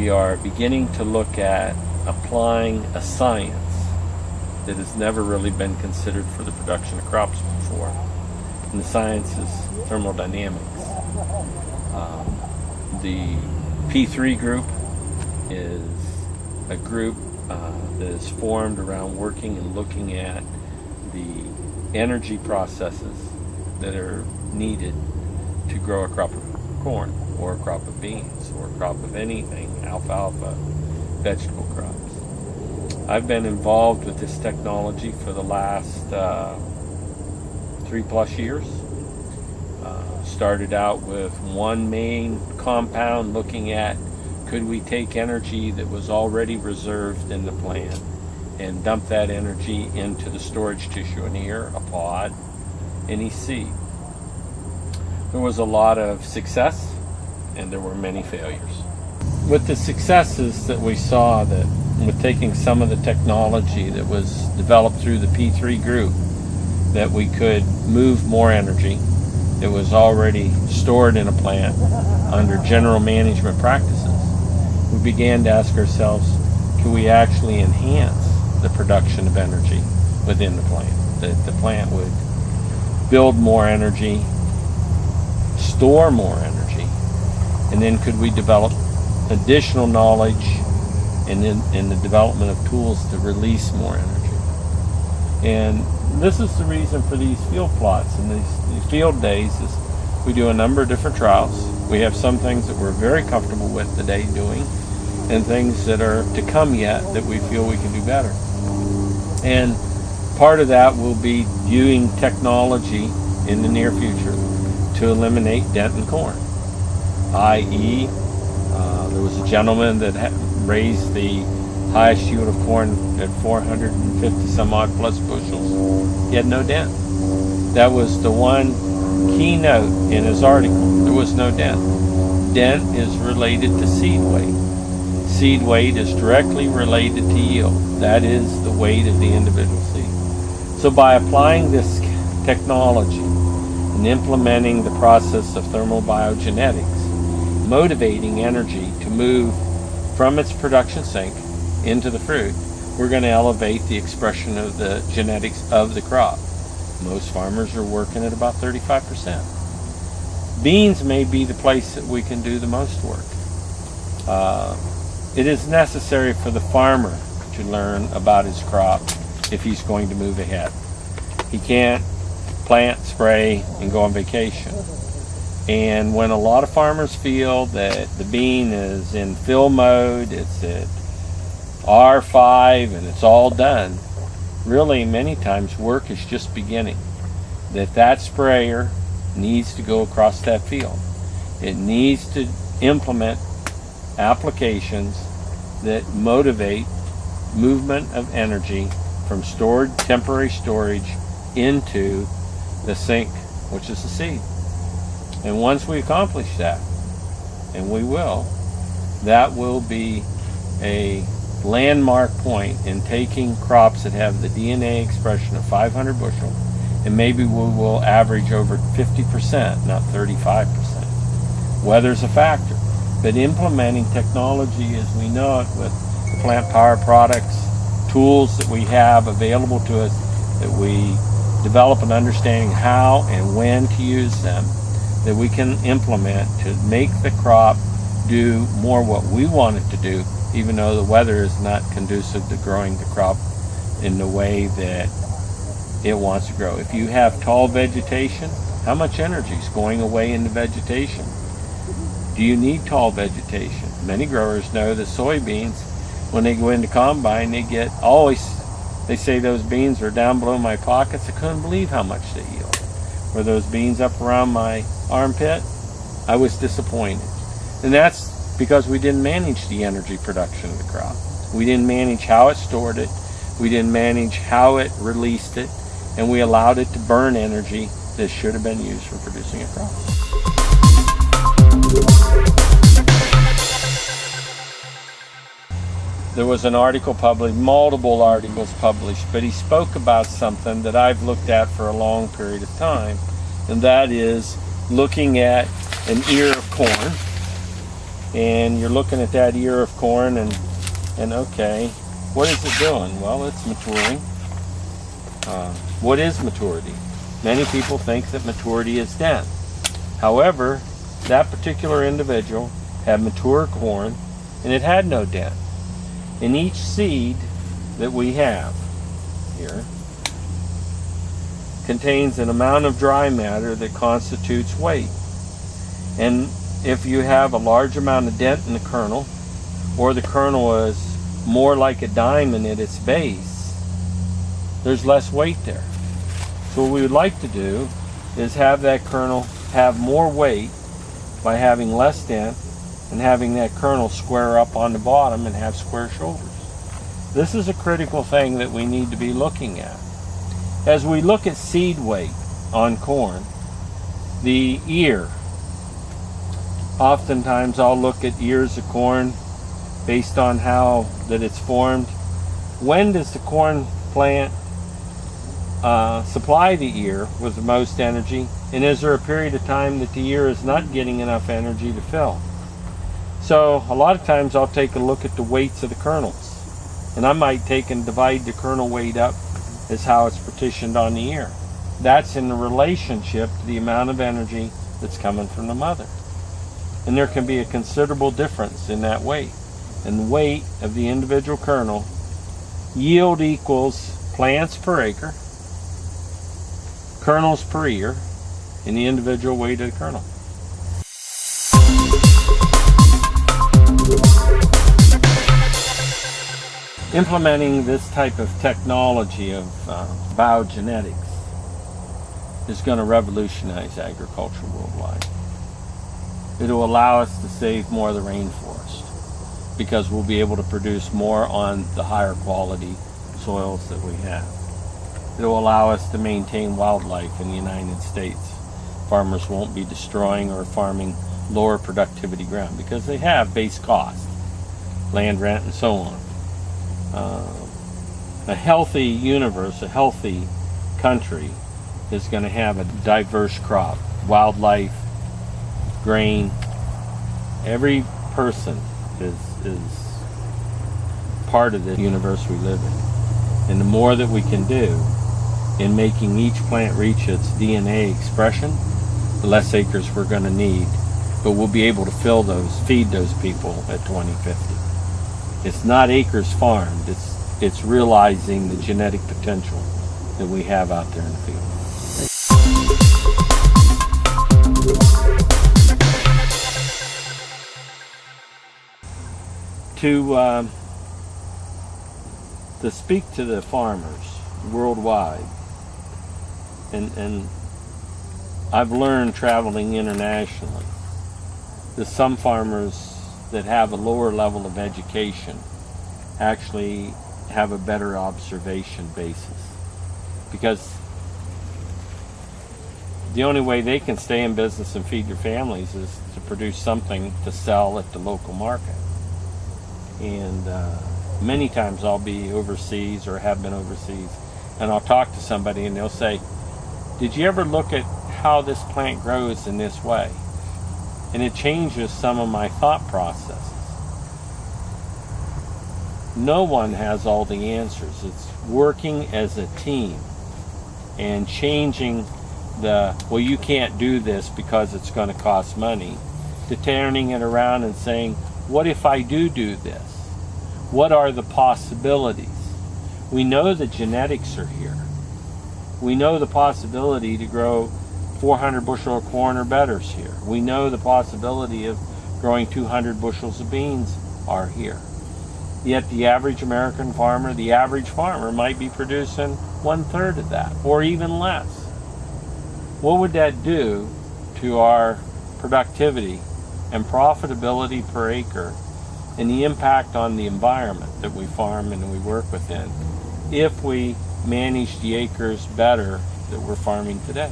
we are beginning to look at applying a science that has never really been considered for the production of crops before. And the science is thermodynamics. The P3 group is a group that is formed around working and looking at the energy processes that are needed to grow a crop of corn or a crop of beans or a crop of anything, alfalfa, vegetable crops. I've been involved with this technology for the last 3+ years. Started out with one main compound looking at could we take energy that was already reserved in the plant and dump that energy into the storage tissue, an ear, a pod, any seed. There was a lot of success and there were many failures. With the successes that we saw, that with taking some of the technology that was developed through the P3 group, that we could move more energy that was already stored in a plant under general management practices, we began to ask ourselves, can we actually enhance the production of energy within the plant? That the plant would build more energy, store more energy, and then could we develop additional knowledge in the development of tools to release more energy? And this is the reason for these field plots and these field days is we do a number of different trials. We have some things that we're very comfortable with today doing and things that are to come yet that we feel we can do better. And part of that will be viewing technology in the near future to eliminate dent in corn, i.e. There was a gentleman that raised the highest yield of corn at 450 some odd plus bushels. He had no dent. That was the one keynote in his article. There was no dent. Dent is related to seed weight. Seed weight is directly related to yield. That is the weight of the individual seed. So by applying this technology and implementing the process of ThermoBioGenetics, motivating energy to move from its production sink into the fruit, we're going to elevate the expression of the genetics of the crop. Most farmers are working at about 35%. Beans may be the place that we can do the most work. It is necessary for the farmer to learn about his crop if he's going to move ahead. He can't plant, spray, and go on vacation. And when a lot of farmers feel that the bean is in fill mode, it's at R5 and it's all done, really many times work is just beginning. That sprayer needs to go across that field. It needs to implement applications that motivate movement of energy from temporary storage into the sink, which is the seed. And once we accomplish that, and we will, that will be a landmark point in taking crops that have the DNA expression of 500 bushel, and maybe we will average over 50%, not 35%. Weather's a factor, but implementing technology as we know it with the plant power products, tools that we have available to us, that we develop an understanding how and when to use them, that we can implement to make the crop do more what we want it to do, even though the weather is not conducive to growing the crop in the way that it wants to grow. If you have tall vegetation, how much energy is going away into vegetation? Do you need tall vegetation? Many growers know that soybeans, when they go into combine, they say those beans are down below my pockets. I couldn't believe how much they yield. Were those beans up around my armpit? I was disappointed. And that's because we didn't manage the energy production of the crop. We didn't manage how it stored it. We didn't manage how it released it. And we allowed it to burn energy that should have been used for producing a crop. There was an article published, multiple articles published, but he spoke about something that I've looked at for a long period of time, and that is looking at an ear of corn and you're looking at that ear of corn, and okay, what is it doing? Well, it's maturing. What is maturity? Many people think that maturity is dent. However, that particular individual had mature corn, and it had no dent. And each seed that we have here contains an amount of dry matter that constitutes weight. And if you have a large amount of dent in the kernel, or the kernel is more like a diamond at its base, there's less weight there. So what we would like to do is have that kernel have more weight by having less dent and having that kernel square up on the bottom and have square shoulders. This is a critical thing that we need to be looking at. As we look at seed weight on corn, the ear, oftentimes I'll look at ears of corn based on how that it's formed. When does the corn plant supply the ear with the most energy, and is there a period of time that the ear is not getting enough energy to fill? So a lot of times I'll take a look at the weights of the kernels, and I might take and divide the kernel weight up as how it's partitioned on the ear. That's in relationship to the amount of energy that's coming from the mother. And there can be a considerable difference in that weight. And the weight of the individual kernel, yield equals plants per acre, kernels per ear, and the individual weight of the kernel. Implementing this type of technology of biogenetics is going to revolutionize agriculture worldwide. It will allow us to save more of the rainforest because we'll be able to produce more on the higher quality soils that we have. It will allow us to maintain wildlife in the United States. Farmers won't be destroying or farming lower productivity ground because they have base cost, land rent and so on. A healthy universe, a healthy country is going to have a diverse crop, wildlife, grain. Every person is part of the universe we live in. And the more that we can do in making each plant reach its DNA expression, the less acres we're going to need. But we'll be able to feed those people at 2050. It's not acres farmed, it's realizing the genetic potential that we have out there in the field. To speak to the farmers worldwide, and I've learned traveling internationally that some farmers that have a lower level of education actually have a better observation basis, because the only way they can stay in business and feed their families is to produce something to sell at the local market. And many times I'll be overseas or have been overseas, and I'll talk to somebody and they'll say, did you ever look at how this plant grows in this way? And it changes some of my thought processes. No one has all the answers. It's working as a team and changing well, you can't do this because it's going to cost money, to turning it around and saying, what if I do this? What are the possibilities? We know the genetics are here. We know the possibility to grow 400 bushel of corn or better is here. We know the possibility of growing 200 bushels of beans are here. Yet the average American farmer, the average farmer might be producing 1/3 of that, or even less. What would that do to our productivity and profitability per acre and the impact on the environment that we farm and we work within if we manage the acres better that we're farming today?